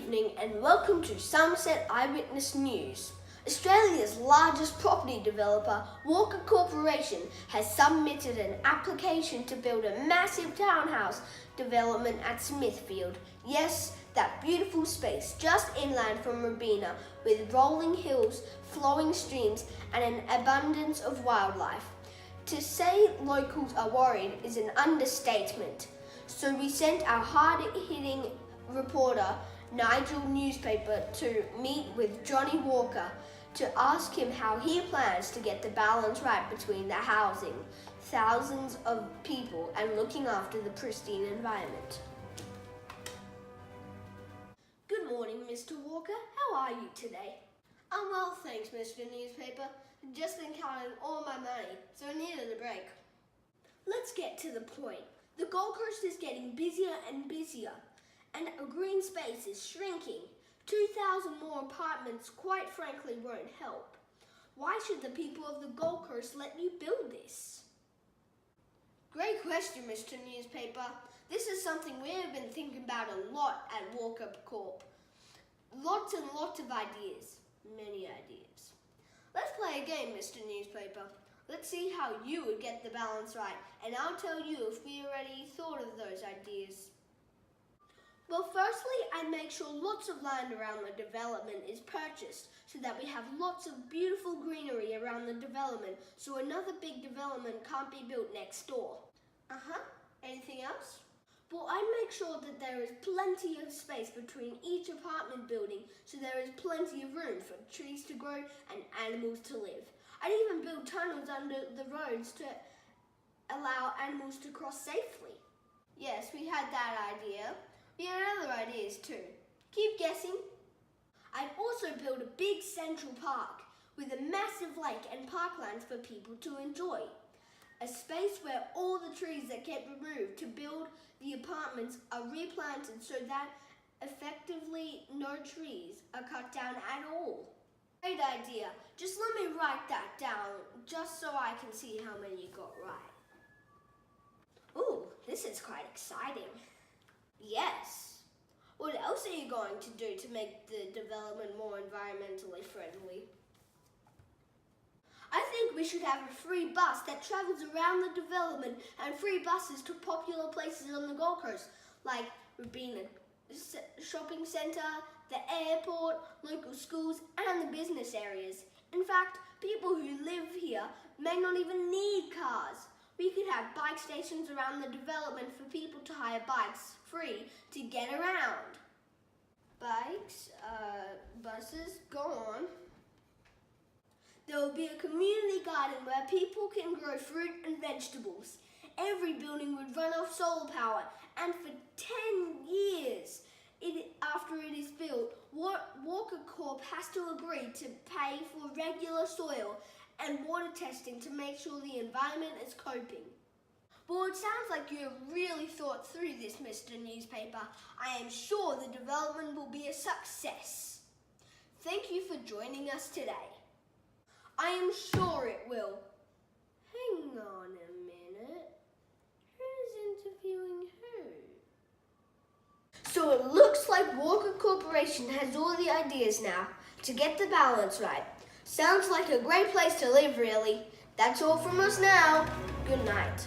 evening and welcome to Somerset Eyewitness News. Australia's largest property developer, Walker Corporation, has submitted an application to build a massive townhouse development at Smithfield. Yes, that beautiful space just inland from Robina with rolling hills, flowing streams and an abundance of wildlife. To say locals are worried is an understatement. So we sent our hard-hitting reporter, Nigel newspaper, to meet with Johnny Walker to ask him how he plans to get the balance right between the housing thousands of people and looking after the pristine environment. Good morning, Mr. Walker. How are you today? I'm well, thanks, Mr. Newspaper. Just been counting all my money, so I needed a break. Let's get to the point. The Gold Coast is getting busier and busier, and a green space is shrinking. 2,000 more apartments, quite frankly, won't help. Why should the people of the Gold Coast let you build this? Great question, Mr. Newspaper. This is something we have been thinking about a lot at Walker Corp. Lots and lots of ideas. Many ideas. Let's play a game, Mr. Newspaper. Let's see how you would get the balance right, and I'll tell you if we already thought of those ideas. Well, firstly, I'd make sure lots of land around the development is purchased so that we have lots of beautiful greenery around the development so another big development can't be built next door. Anything else? Well, I'd make sure that there is plenty of space between each apartment building so there is plenty of room for trees to grow and animals to live. I'd even build tunnels under the roads to allow animals to cross safely. Yes, we had that idea. We had other ideas too. Keep guessing. I'd also build a big central park with a massive lake and parklands for people to enjoy. A space where all the trees that get removed to build the apartments are replanted so that effectively no trees are cut down at all. Great idea. Just let me write that down just so I can see how many you got right. Ooh, this is quite exciting. Yes. What else are you going to do to make the development more environmentally friendly? I think we should have a free bus that travels around the development and free buses to popular places on the Gold Coast, like Robina Shopping Centre, the airport, local schools and the business areas. In fact, people who live here may not even need cars. We could have bike stations around the development for people to hire bikes free to get around. Bikes, buses, go on. There will be a community garden where people can grow fruit and vegetables. Every building would run off solar power, and for 10 years after it is built, Walker Corp has to agree to pay for regular soil and water testing to make sure the environment is coping. Well, it sounds like you have really thought through this, Mr. Newspaper. I am sure the development will be a success. Thank you for joining us today. I am sure it will. Hang on a minute. Who's interviewing who? So it looks like Walker Corporation has all the ideas now to get the balance right. Sounds like a great place to live, really. That's all from us now. Good night.